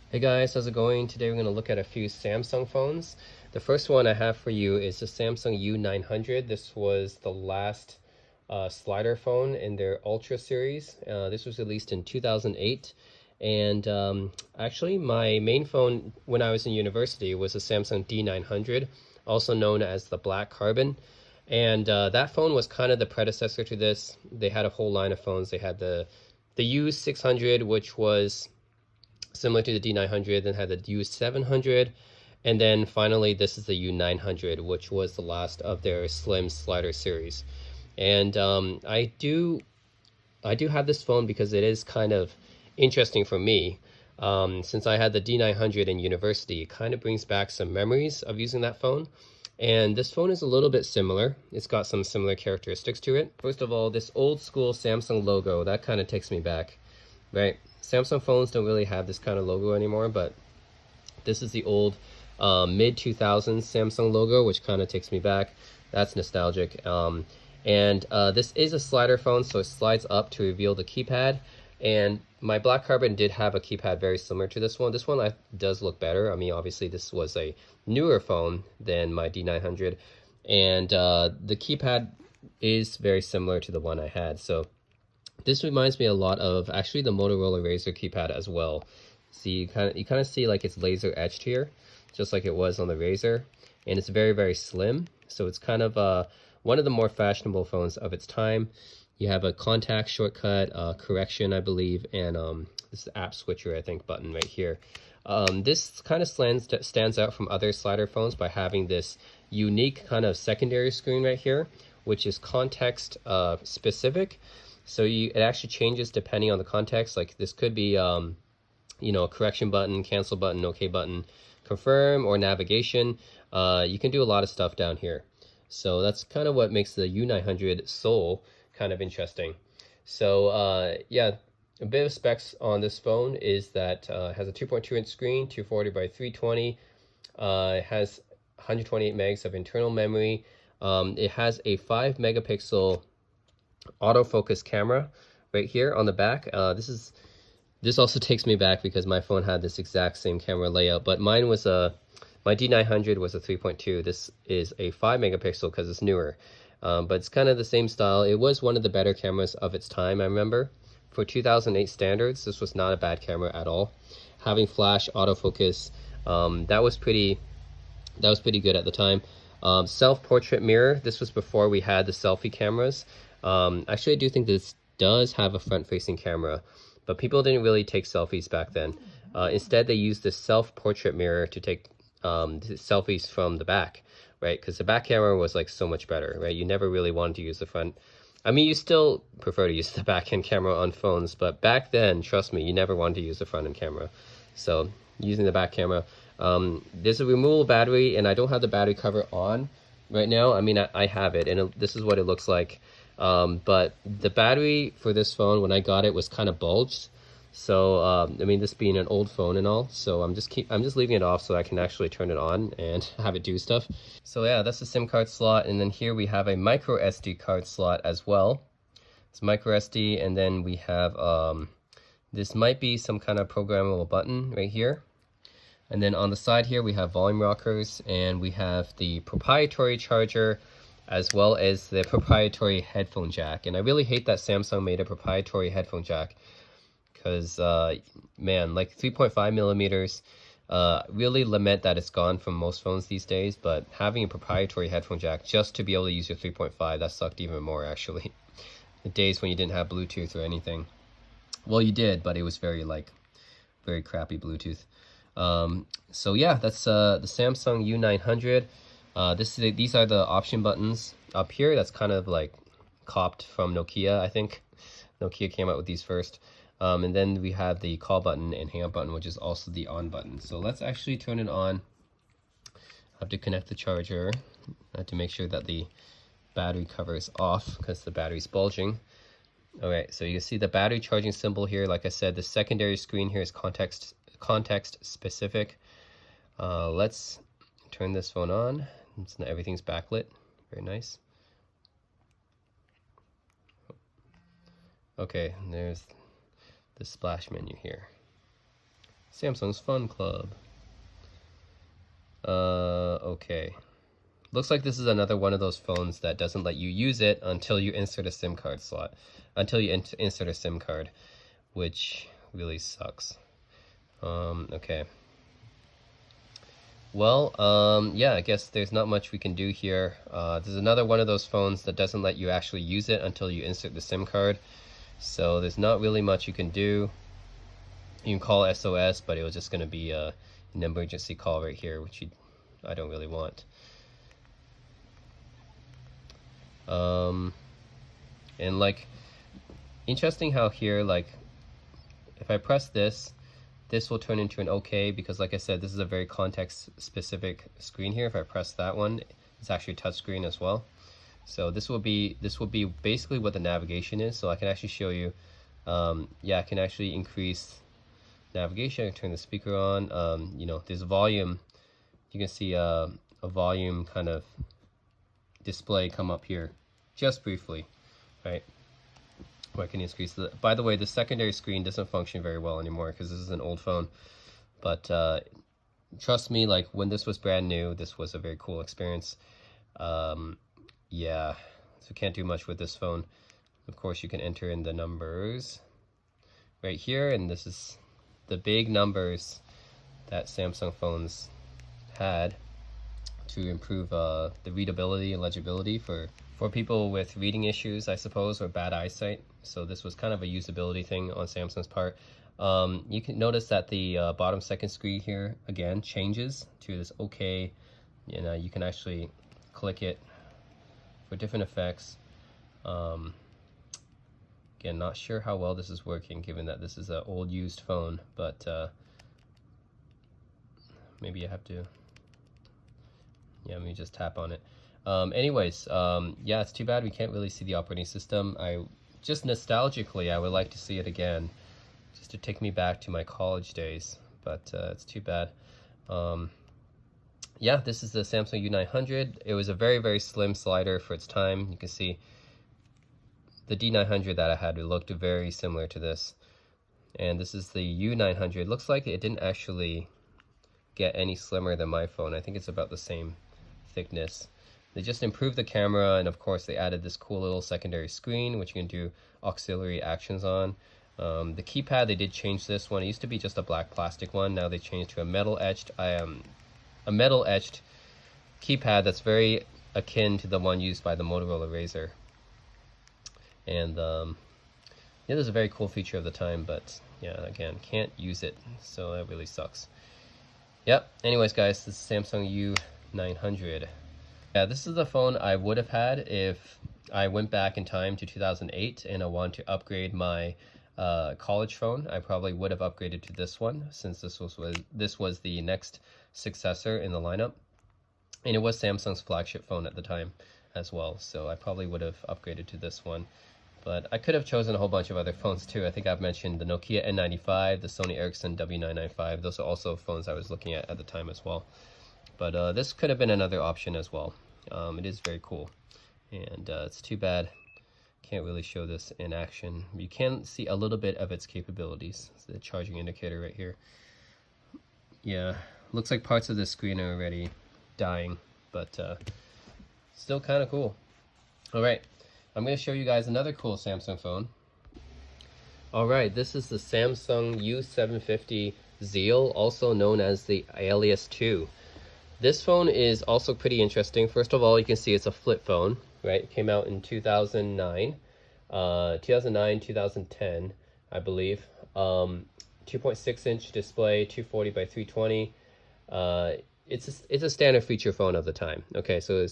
Hey guys, how's it going? Today we're going to look at a few Samsung phones. The first one I have for you is the Samsung U900. This was the last slider phone in their Ultra series. This was released in 2008. And actually, my main phone when I was in university was a Samsung D900, also known as the Black Carbon. And that phone was kind of the predecessor to this. They had a whole line of phones. They had the U600, which was similar to the D900, then had the U700, and then finally this is the U900, which was the last of their slim slider series. And I do have this phone because it is kind of interesting for me. Since I had the D900 in university, it kind of brings back some memories of using that phone. And this phone is a little bit similar. It's got some similar characteristics to it. First of all, this old school Samsung logo, that kind of takes me back, right? Samsung phones don't really have this kind of logo anymore, but this is the old mid 2000s Samsung logo, which kind of takes me back. That's nostalgic. This is a slider phone, so it slides up to reveal the keypad. And my Black Carbon did have a keypad very similar to this one. This one does look better. I mean, obviously this was a newer phone than my D900, and the keypad is very similar to the one I had. So this reminds me a lot of actually the Motorola Razr keypad as well. See, you kind of see like it's laser etched here, just like it was on the Razr, and it's very, very slim. So it's kind of one of the more fashionable phones of its time. You have a contact shortcut, correction, I believe, and this app switcher, I think, button right here. This kind of stands out from other slider phones by having this unique kind of secondary screen right here, which is context specific. So it actually changes depending on the context. Like this could be, you know, a correction button, cancel button, OK button, confirm, or navigation. You can do a lot of stuff down here. So that's kind of what makes the U900 Soul kind of interesting. So yeah, a bit of specs on this phone is that it has a 2.2-inch screen, 240 by 320. It has 128 megs of internal memory. It has a 5 megapixel autofocus camera right here on the back. This also takes me back because my phone had this exact same camera layout, but mine was my D900 was a 3.2. This is a 5 megapixel because it's newer. But it's kind of the same style. It was one of the better cameras of its time, I remember. For 2008 standards, this was not a bad camera at all. Having flash autofocus, that was pretty good at the time. Self-portrait mirror, this was before we had the selfie cameras. Actually, I do think this does have a front-facing camera, but people didn't really take selfies back then. Instead, they used the self-portrait mirror to take selfies from the back, right? Because the back camera was like so much better, right? You never really wanted to use the front. I mean, you still prefer to use the back-end camera on phones, but back then, trust me, you never wanted to use the front-end camera. So using the back camera. There's a removable battery, and I don't have the battery cover on right now. I mean, I have it, and this is what it looks like. But the battery for this phone, when I got it, was kind of bulged. So I mean, this being an old phone and all, so I'm just leaving it off so I can actually turn it on and have it do stuff. So yeah, that's the SIM card slot, and then here we have a micro SD card slot as well. It's micro SD, and then we have this might be some kind of programmable button right here. And then on the side here, we have volume rockers, and we have the proprietary charger, as well as the proprietary headphone jack. And I really hate that Samsung made a proprietary headphone jack, because, man, like 3.5 millimeters, really lament that it's gone from most phones these days, but having a proprietary headphone jack just to be able to use your 3.5, that sucked even more, actually. The days when you didn't have Bluetooth or anything. Well, you did, but it was very crappy Bluetooth. So yeah, that's the Samsung U900. These are the option buttons up here. That's kind of like copied from Nokia, I think. Nokia came out with these first. And then we have the call button and hang up button, which is also the on button. So let's actually turn it on. I have to connect the charger. I have to make sure that the battery cover is off because the battery's bulging. Alright, so you can see the battery charging symbol here. Like I said, the secondary screen here is context specific. Let's turn this phone on. Everything's backlit. Very nice. Okay, there's the splash menu here. Samsung's Fun Club. Okay. Looks like this is another one of those phones that doesn't let you use it until you insert a SIM card slot. Until you insert a SIM card, which really sucks. Okay. Well, yeah, I guess there's not much we can do here. There's another one of those phones that doesn't let you actually use it until you insert the SIM card. So there's not really much you can do. You can call SOS, but it was just going to be an emergency call right here, which I don't really want. And like, interesting how here, like, if I press this, this will turn into an OK, because like I said, this is a very context specific screen here. If I press that one, it's actually a touch screen as well. So this will be basically what the navigation is. So I can actually show you, yeah, I can actually increase navigation. I can turn the speaker on. You know, there's volume. You can see a volume kind of display come up here just briefly, right? I can increase the, by the way, the secondary screen doesn't function very well anymore because this is an old phone, but trust me, like when this was brand new, this was a very cool experience. Yeah, so can't do much with this phone. Of course, you can enter in the numbers right here, and this is the big numbers that Samsung phones had to improve the readability and legibility for people with reading issues, I suppose, or bad eyesight. So this was kind of a usability thing on Samsung's part. You can notice that the bottom second screen here again changes to this OK. You know, you can actually click it for different effects. Again, not sure how well this is working given that this is an old used phone, but maybe I have to, yeah, let me just tap on it. Anyways, yeah, it's too bad we can't really see the operating system. Just nostalgically, I would like to see it again, just to take me back to my college days, but it's too bad. Yeah, this is the Samsung U900. It was a very, very slim slider for its time. You can see the D900 that I had, it looked very similar to this. And this is the U900. It looks like it didn't actually get any slimmer than my phone. I think it's about the same thickness. They just improved the camera, and of course they added this cool little secondary screen which you can do auxiliary actions on. The keypad, they did change this one. It used to be just a black plastic one. Now they changed to a metal etched keypad that's very akin to the one used by the Motorola Razr. And yeah, this is a very cool feature of the time, but yeah, again, can't use it, so that really sucks. Yep, anyways guys, this is Samsung U900. Yeah, this is the phone I would have had if I went back in time to 2008 and I wanted to upgrade my college phone. I probably would have upgraded to this one, since this was the next successor in the lineup, and it was Samsung's flagship phone at the time as well, so I probably would have upgraded to this one. But I could have chosen a whole bunch of other phones too. I think I've mentioned the Nokia N95, the Sony Ericsson W995. Those are also phones I was looking at the time as well. But this could have been another option as well. It is very cool, and it's too bad can't really show this in action. You can see a little bit of its capabilities. It's the charging indicator right here. Yeah, looks like parts of the screen are already dying, but still kind of cool. All right, I'm going to show you guys another cool Samsung phone. All right, this is the Samsung U750 Zeal, also known as the Alias 2. This phone is also pretty interesting. First of all, you can see it's a flip phone, right? It came out in 2009, 2010, I believe. 2.6-inch display, 240 by 320. It's a standard feature phone of the time. Okay, so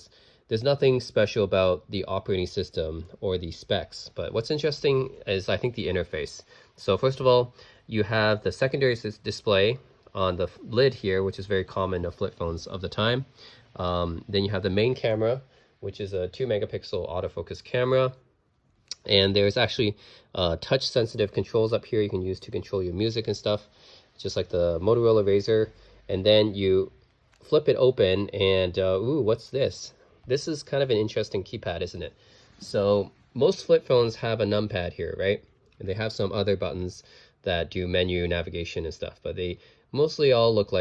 there's nothing special about the operating system or the specs, but what's interesting is I think the interface. So first of all, you have the secondary display on the lid here, which is very common of flip phones of the time. Then you have the main camera, which is a 2-megapixel autofocus camera. And there's actually touch sensitive controls up here you can use to control your music and stuff, just like the Motorola Razr. And then you flip it open and ooh, what's this? This is kind of an interesting keypad, isn't it? So most flip phones have a numpad here, right? And they have some other buttons, that do menu navigation and stuff, but they mostly all look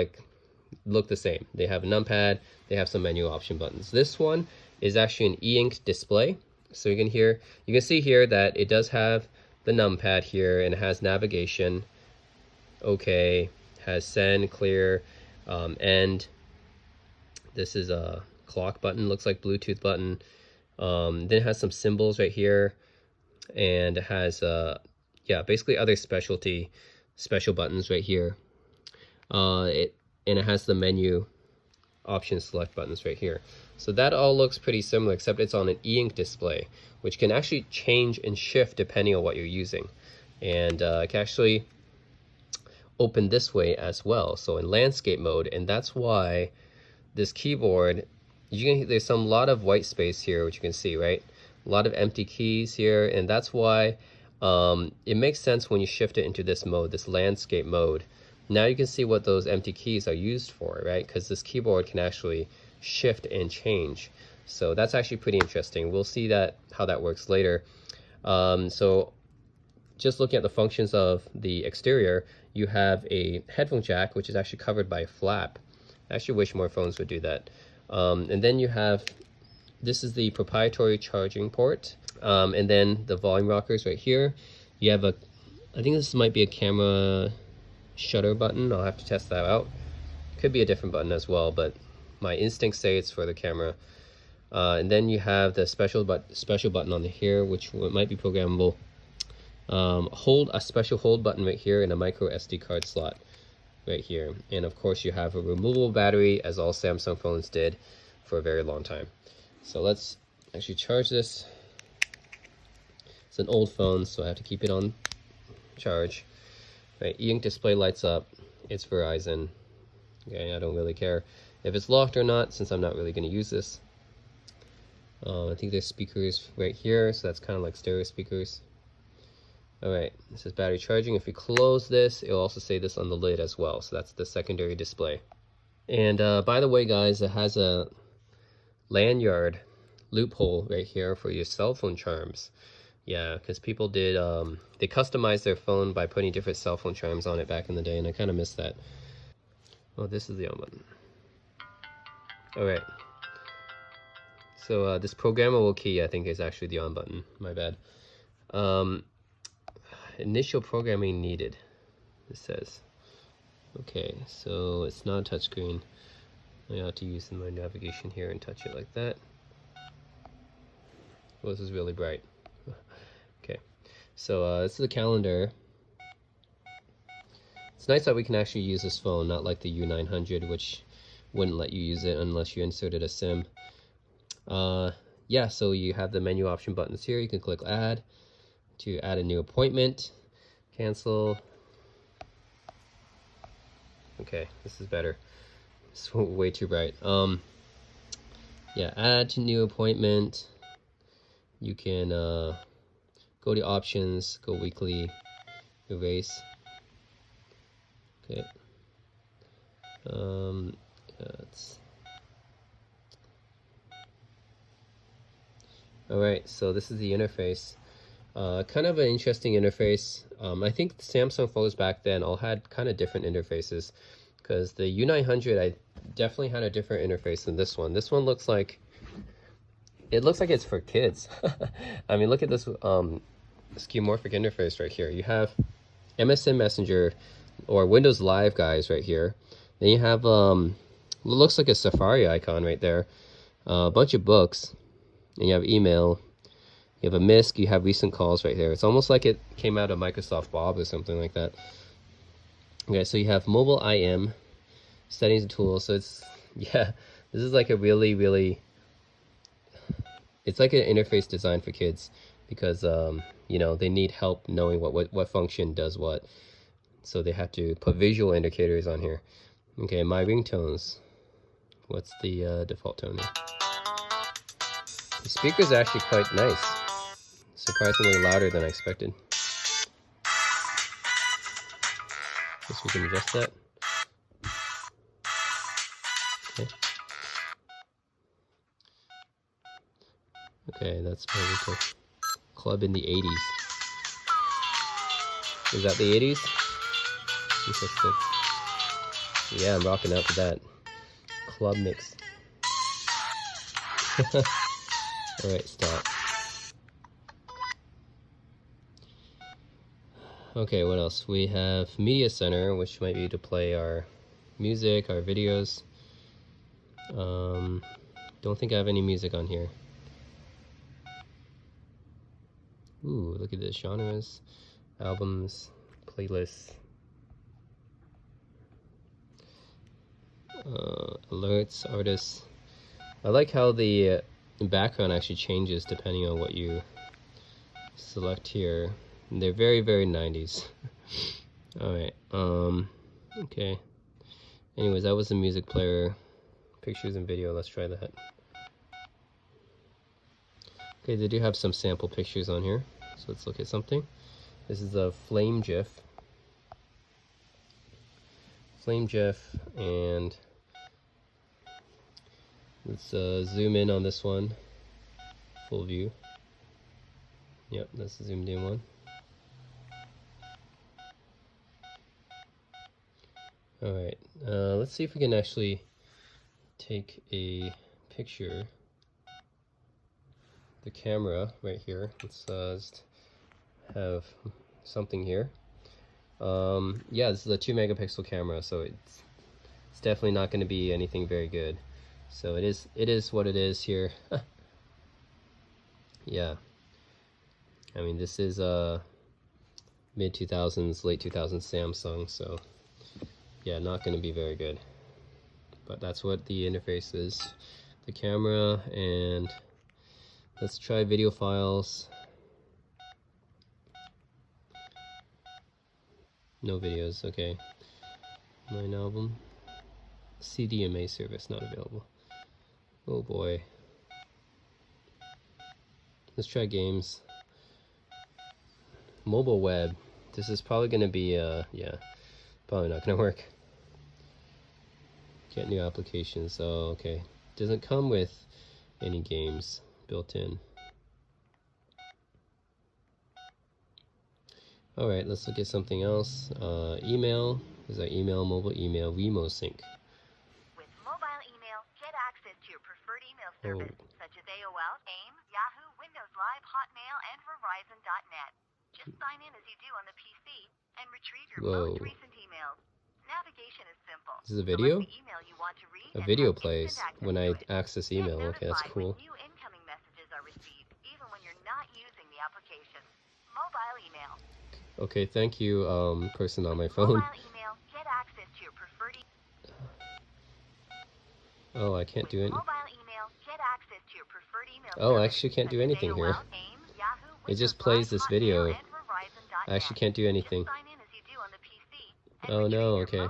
the same. They have a numpad, they have some menu option buttons. This one is actually an e-ink display. So you can see here that it does have the numpad here, and it has navigation, okay, has send, clear, end. This is a clock button, looks like Bluetooth button. Then it has some symbols right here, and it has yeah, basically other special buttons right here. And it has the menu option select buttons right here. So that all looks pretty similar, except it's on an e-ink display, which can actually change and shift depending on what you're using. And it can actually open this way as well, so in landscape mode. And that's why this keyboard, there's a lot of white space here, which you can see, right? A lot of empty keys here, and that's why it makes sense when you shift it into this mode, this landscape mode. Now you can see what those empty keys are used for, right? Because this keyboard can actually shift and change. So that's actually pretty interesting. We'll see how that works later. So just looking at the functions of the exterior, you have a headphone jack, which is actually covered by a flap. I actually wish more phones would do that. And then you have, this is the proprietary charging port. And then the volume rockers right here. You have I think this might be a camera shutter button. I'll have to test that out. Could be a different button as well, but my instincts say it's for the camera. And then you have the special button on here, which might be programmable. A special hold button right here, and a micro SD card slot right here. And of course you have a removable battery, as all Samsung phones did for a very long time. So let's actually charge this. It's an old phone, so I have to keep it on charge. Right, e-ink display lights up. It's Verizon. Okay, I don't really care if it's locked or not, since I'm not really going to use this. I think there's speakers right here, so that's kind of like stereo speakers. Alright, this is battery charging. If we close this, it'll also say this on the lid as well, so that's the secondary display. And by the way, guys, it has a lanyard loophole right here for your cell phone charms. Yeah, because people did, they customized their phone by putting different cell phone charms on it back in the day, and I kind of missed that. Oh, this is the on button. Alright. So this programmable key, I think, is actually the on button. My bad. Initial programming needed, it says. Okay, so it's not a touchscreen. I ought to use my navigation here and touch it like that. Well, this is really bright. Okay, so this is the calendar. It's nice that we can actually use this phone, not like the U900, which wouldn't let you use it unless you inserted a SIM. Yeah, so you have the menu option buttons here. You can click add to add a new appointment, cancel. Okay, this is better. It's way too bright. Yeah, add to new appointment. You can go to options, go weekly, erase. Okay. Alright, so this is the interface. Kind of an interesting interface. I think Samsung phones back then all had kind of different interfaces, because the U900, I definitely had a different interface than this one. This one looks like, it looks like it's for kids. I mean, look at this skeuomorphic interface right here. You have MSN Messenger or Windows Live guys right here. Then you have it looks like a Safari icon right there. A bunch of books, and you have email. You have a MISC, you have recent calls right there. It's almost like it came out of Microsoft Bob or something like that. Okay, so you have mobile IM, settings and tools. So it's, yeah, this is like a really, it's like an interface designed for kids, because, you know, they need help knowing what function does what. So they have to put visual indicators on here. Okay, my ringtones. What's the default tone here? The speaker's actually quite nice. Surprisingly louder than I expected. Guess we can adjust that. Okay. Okay, that's maybe to club in the 80s. Is that the 80s? Interesting. Yeah, I'm rocking out to that. Club mix. Alright, stop. Okay, what else? We have Media Center, which might be to play our music, our videos. Don't think I have any music on here. Ooh, look at this. Genres, albums, playlists, alerts, artists. I like how the background actually changes depending on what you select here. They're very, very 90s. Alright, okay. Anyways, that was the music player. Pictures and video, let's try that. Okay, they do have some sample pictures on here, so let's look at something. This is a flame GIF. Flame GIF, and let's zoom in on this one. Full view. Yep, that's the zoomed in one. Alright, let's see if we can actually take a picture. The camera right here. Let's just have something here. Yeah, this is a 2 megapixel camera, so it's definitely not going to be anything very good. So it is what it is here. Yeah, I mean, this is mid 2000s, late 2000s Samsung, so yeah, not going to be very good. But that's what the interface is, the camera. And let's try video files. No videos, okay. Mine album. CDMA service not available. Oh boy. Let's try games. Mobile web. This is probably gonna be yeah, probably not gonna work. Get new applications. Oh, okay. Doesn't come with any games built in. Alright, let's look at something else. Email. This is our email, mobile email, Wemo Sync. With mobile email, get access to your preferred email service, such as AOL, AIM, Yahoo, Windows Live, Hotmail, and Verizon.net. Just sign in as you do on the PC and retrieve your most recent emails. Navigation is simple. This is a video? The email you want to read a video plays when I access email. Okay, that's cool. When new incoming messages are received, even when you're not using the application. Mobile email. Okay, thank you, person on my phone. Mobile email, get access to your preferred Oh, I can't do it. Mobile email, get access to your preferred email Oh, I actually can't do anything here. It just plays this video. I actually can't do anything. Oh no, okay.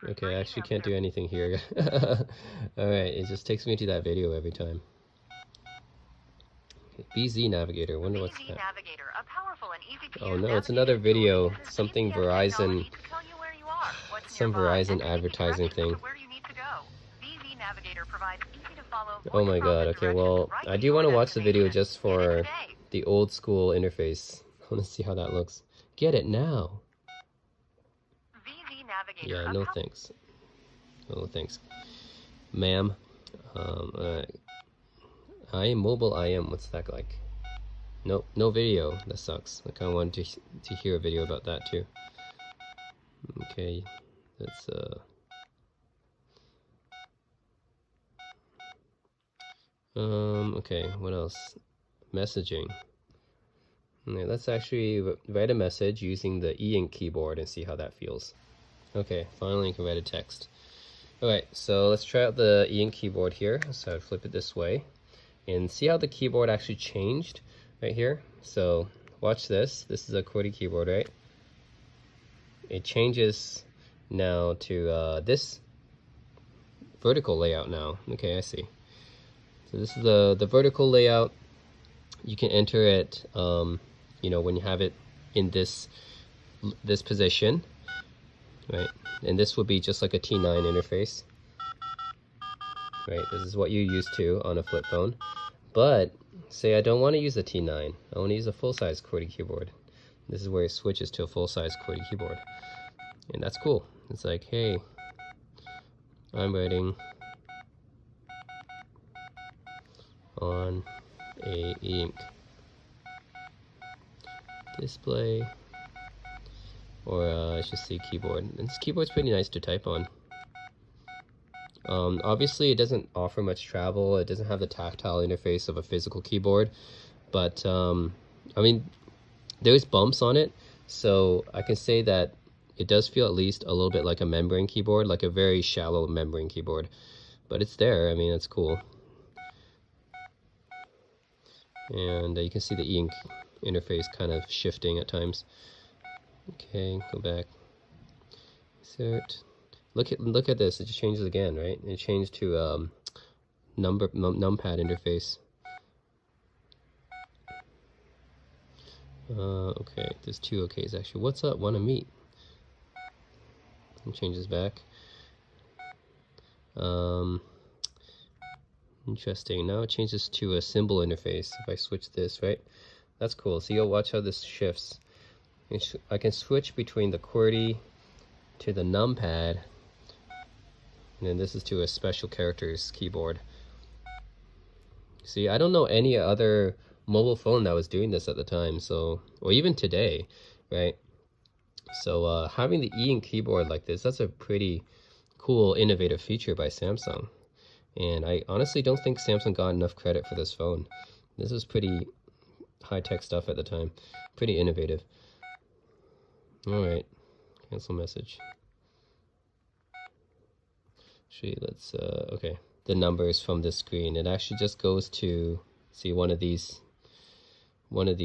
Okay, I actually can't do anything here. Alright, it just takes me to that video every time. BZ Navigator, wonder what's that. Oh no, it's another video. Something Verizon. Some Verizon advertising thing. Oh my god, okay, well, I do want to watch the video just for the old school interface. I want to see how that looks. Get it now. Yeah, no thanks. No thanks. Ma'am. iMobile IM, what's that like? Nope, no video. That sucks. I kind of wanted to hear a video about that too. Okay, that's okay, what else? Messaging. Okay, let's actually write a message using the e-ink keyboard and see how that feels. Okay, finally I can write a text. Alright, so let's try out the e-ink keyboard here. So I'd flip it this way and see how the keyboard actually changed right here. So watch this. This is a QWERTY keyboard, right? It changes now to this vertical layout now. Okay, I see. So this is the vertical layout. You can enter it, you know, when you have it in this position, right? And this would be just like a T9 interface, right? This is what you used to on a flip phone. But say I don't want to use a T9. I want to use a full-size QWERTY keyboard. This is where it switches to a full-size QWERTY keyboard. And that's cool. It's like, hey, I'm writing on a e-ink display, or let's just say keyboard. And this keyboard's pretty nice to type on. Obviously, it doesn't offer much travel. It doesn't have the tactile interface of a physical keyboard, but I mean, there's bumps on it, so I can say that it does feel at least a little bit like a membrane keyboard, like a very shallow membrane keyboard. But it's there. I mean, it's cool. And you can see the e-ink interface kind of shifting at times. Okay, go back. Insert. Look at this. It just changes again, right? It changed to numpad interface. Okay, there's two okays actually. What's up? Wanna meet? And changes back. Interesting. Now it changes to a symbol interface. If I switch this, right? That's cool. So you'll watch how this shifts. I can switch between the QWERTY to the numpad, and then this is to a special characters keyboard. See, I don't know any other mobile phone that was doing this at the time, so, or even today, right? So having the e-ink keyboard like this, that's a pretty cool, innovative feature by Samsung. And I honestly don't think Samsung got enough credit for this phone. This was pretty high-tech stuff at the time. Pretty innovative. Alright, cancel message. Actually, let's, okay. The numbers from this screen, it actually just goes to, see, one of these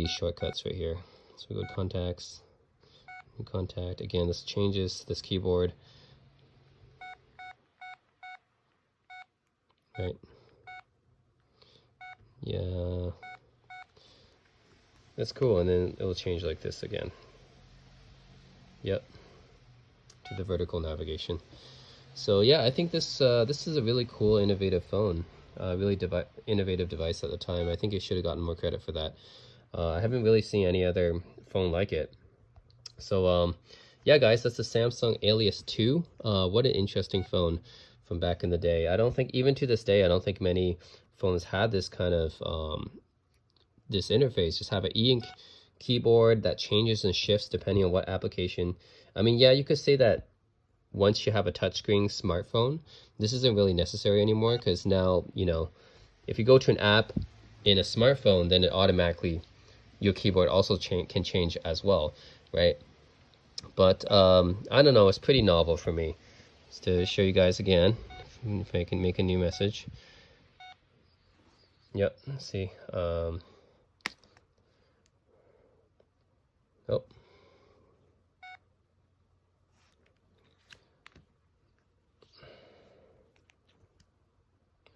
shortcuts right here. So we go to contacts, contact. Again, this changes this keyboard. Right. Yeah. That's cool, and then it'll change like this again. Yep. To the vertical navigation. So yeah, I think this is a really cool, innovative phone. Really innovative device at the time. I think it should have gotten more credit for that. I haven't really seen any other phone like it. So yeah, guys, that's the Samsung Alias 2. What an interesting phone from back in the day. I don't think, even to this day, I don't think many phones had this kind of this interface. Just have an e-ink keyboard that changes and shifts depending on what application. I mean, yeah, you could say that once you have a touchscreen smartphone, this isn't really necessary anymore, because now, you know, if you go to an app in a smartphone, then it automatically, your keyboard also can change as well, right? But I don't know, it's pretty novel for me. Just to show you guys again, if I can make a new message. Yep, let's see. Oh.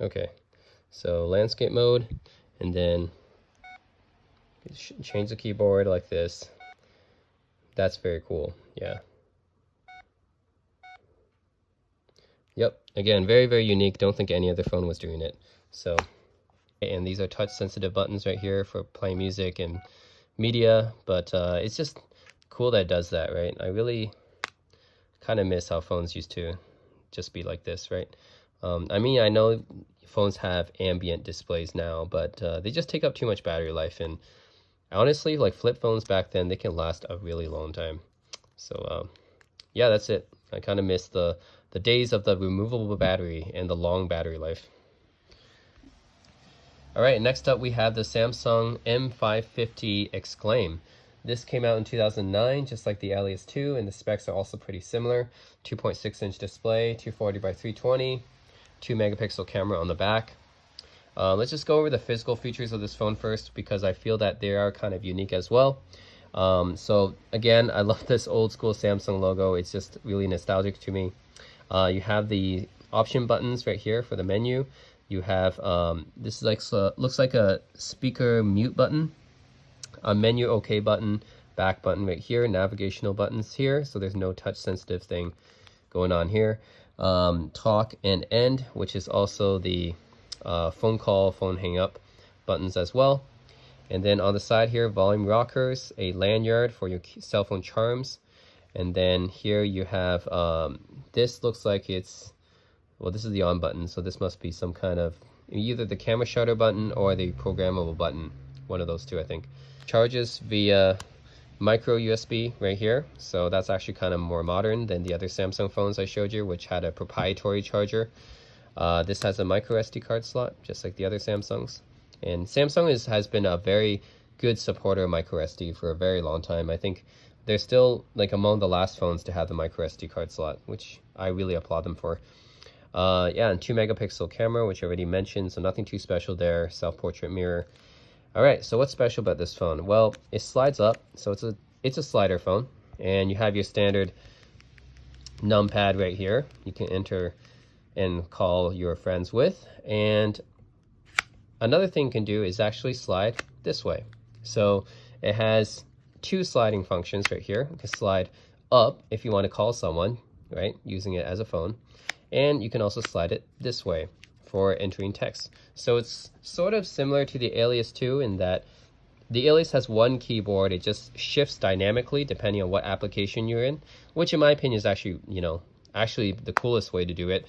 Okay, so landscape mode, and then change the keyboard like this. That's very cool, yeah. Yep, again, very, very unique. Don't think any other phone was doing it. So, and these are touch sensitive buttons right here for playing music and media, but it's just cool that it does that, right? I really kind of miss how phones used to just be like this, right? I mean, I know phones have ambient displays now, but they just take up too much battery life, and honestly, like flip phones back then, they can last a really long time. So yeah, that's it. I kind of miss the days of the removable battery and the long battery life. All right, next up we have the Samsung M550 Exclaim. This came out in 2009, just like the Alias 2, and the specs are also pretty similar. 2.6-inch display, 240 by 320, 2-megapixel camera on the back. Let's just go over the physical features of this phone first, because I feel that they are kind of unique as well. So again, I love this old school Samsung logo. It's just really nostalgic to me. You have the option buttons right here for the menu. You have this is like looks like a speaker mute button, a menu OK button, back button right here, navigational buttons here, so there's no touch sensitive thing going on here. Talk and end, which is also the phone call, phone hang up buttons as well. And then on the side here, volume rockers, a lanyard for your cell phone charms. And then here you have, this looks like it's, well, this is the on button, so this must be some kind of either the camera shutter button or the programmable button, one of those two, I think. Charges via micro USB right here, so that's actually kind of more modern than the other Samsung phones I showed you, which had a proprietary charger. This has a micro SD card slot, just like the other Samsungs. And Samsung has been a very good supporter of micro SD for a very long time. I think they're still like among the last phones to have the micro SD card slot, which I really applaud them for. Yeah, and 2 megapixel camera, which I already mentioned, so nothing too special there. Self-portrait mirror. All right, so what's special about this phone? Well, it slides up, so it's a slider phone, and you have your standard numpad right here. You can enter and call your friends with, and another thing you can do is actually slide this way. So it has two sliding functions right here. You can slide up if you want to call someone, right, using it as a phone, and you can also slide it this way for entering text. So it's sort of similar to the Alias 2 in that the Alias has one keyboard. It just shifts dynamically depending on what application you're in, which in my opinion is actually, actually the coolest way to do it.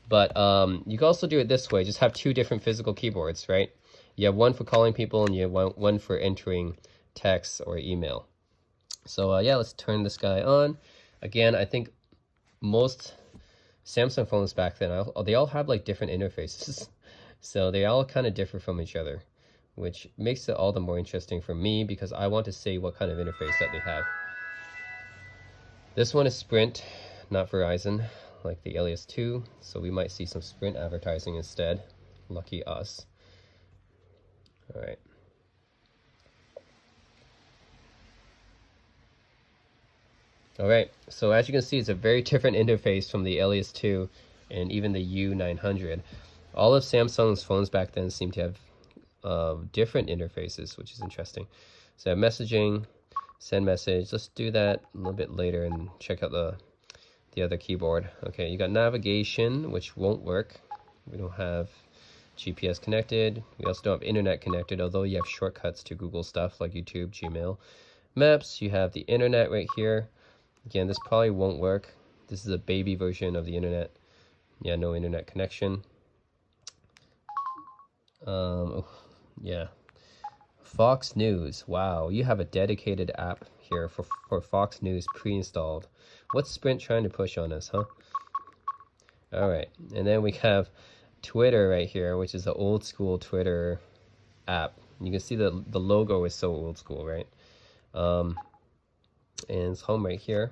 But you can also do it this way, just have two different physical keyboards, right? You have one for calling people and you have one for entering text or email. So yeah, let's turn this guy on. Again, I think most Samsung phones back then, they all have like different interfaces. So they all kind of differ from each other, which makes it all the more interesting for me because I want to see what kind of interface that they have. This one is Sprint, not Verizon, like the Alias 2. So we might see some Sprint advertising instead. Lucky us. All right. All right, so as you can see, it's a very different interface from the Alias 2 and even the U900. All of Samsung's phones back then seem to have different interfaces, which is interesting. So messaging, send message. Let's do that a little bit later and check out the other keyboard. Okay, you got navigation, which won't work. We don't have GPS connected. We also don't have internet connected, although you have shortcuts to Google stuff like YouTube, Gmail. Maps, you have the internet right here. Again, this probably won't work. This is a baby version of the internet. Yeah, no internet connection. Yeah. Fox News. Wow, you have a dedicated app here for Fox News pre-installed. What's Sprint trying to push on us, huh? All right, and then we have Twitter right here, which is the old school Twitter app. You can see the logo is so old school, right? And it's home right here.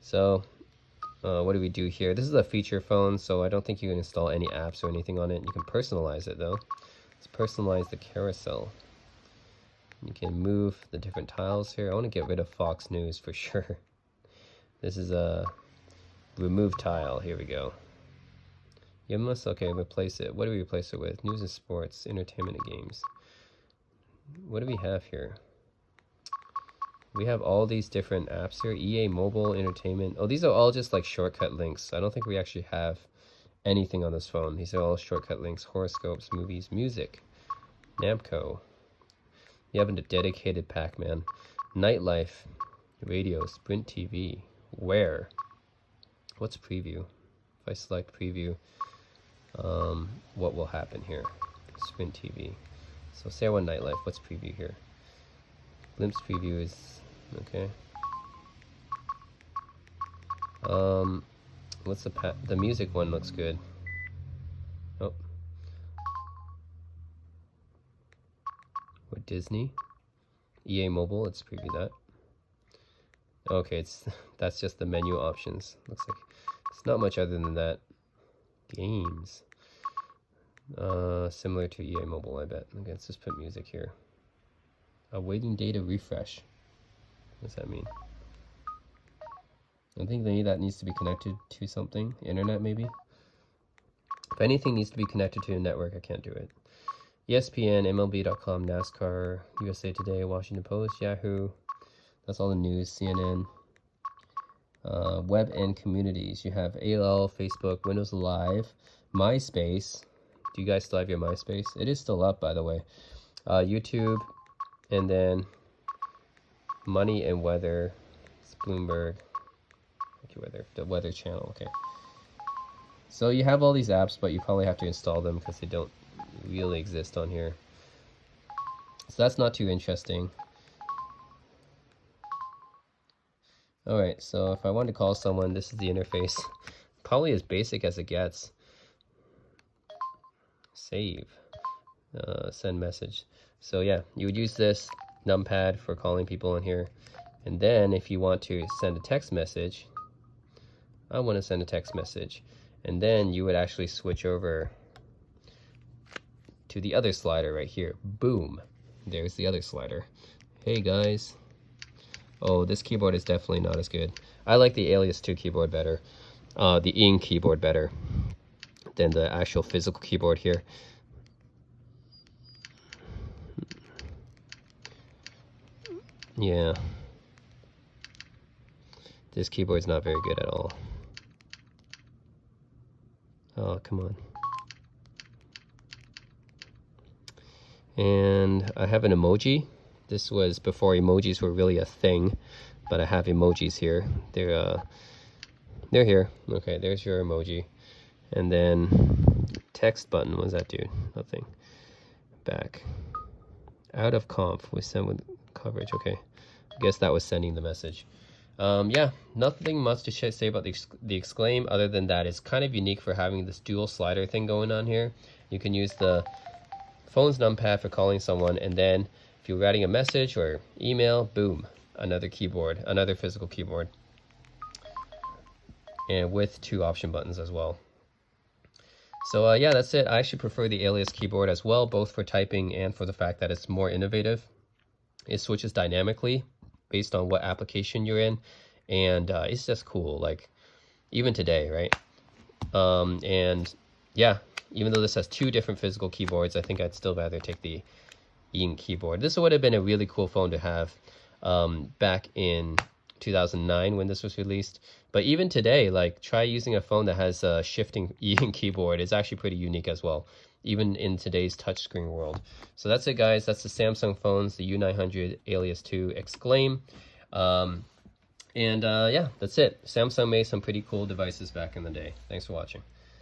So what do we do here? This is a feature phone, so I don't think you can install any apps or anything on it. You can personalize it though. Let's personalize the carousel. You can move the different tiles here. I want to get rid of Fox News for sure. This is a remove tile. Here we go. You must, okay, replace it. What do we replace it with? News and sports, entertainment and games. What do we have here? We have all these different apps here. EA Mobile, Entertainment. Oh, these are all just like shortcut links. I don't think we actually have anything on this phone. These are all shortcut links. Horoscopes, movies, music, Namco. You have a dedicated Pac-Man. Nightlife, radio, Sprint TV. Where? What's preview? If I select preview, what will happen here? Sprint TV. So say I want nightlife. What's preview here? Glimpse preview is okay. What's the music one looks good. Oh. What Disney? EA Mobile, let's preview that. Okay, that's just the menu options. Looks like it's not much other than that. Games. Similar to EA Mobile, I bet. Okay, let's just put music here. Awaiting data refresh. What does that mean? I think that needs to be connected to something. Internet, maybe? If anything needs to be connected to a network, I can't do it. ESPN, MLB.com, NASCAR, USA Today, Washington Post, Yahoo. That's all the news. CNN. Web and communities. You have AOL, Facebook, Windows Live, MySpace. Do you guys still have your MySpace? It is still up, by the way. YouTube, and then money and weather. It's Bloomberg. Weather, the weather channel. Okay. So you have all these apps, but you probably have to install them because they don't really exist on here. So that's not too interesting. Alright, so if I want to call someone, this is the interface. Probably as basic as it gets. Save. Send message. So yeah, you would use this numpad for calling people in here. And then if you want to send a text message, I want to send a text message. And then you would actually switch over to the other slider right here. Boom. There's the other slider. Hey guys. Oh, this keyboard is definitely not as good. I like the Alias 2 keyboard better. The ink keyboard better than the actual physical keyboard here. Yeah. This keyboard's not very good at all. Oh, come on. And I have an emoji. This was before emojis were really a thing, but I have emojis here. They're here. Okay, there's your emoji. And then text button, what does that do? Nothing. Back. Out of conf, we send with coverage. Okay, I guess that was sending the message. Yeah, nothing much to say about the Exclaim other than that it's kind of unique for having this dual slider thing going on here. You can use the phone's numpad for calling someone, and then if you're writing a message or email, boom, another keyboard, another physical keyboard, and with 2 option buttons as well. So yeah, that's it. I actually prefer the Alias keyboard as well, both for typing and for the fact that it's more innovative. It switches dynamically based on what application you're in, and it's just cool, like even today, right? And yeah, even though this has 2 different physical keyboards, I think I'd still rather take the ink keyboard. This would have been a really cool phone to have back in 2009 when this was released. But even today, like, try using a phone that has a shifting ink keyboard. It's actually pretty unique as well, even in today's touchscreen world. So that's it, guys. That's the Samsung phones, the U900, Alias 2, Exclaim. Yeah, that's it. Samsung made some pretty cool devices back in the day. Thanks for watching.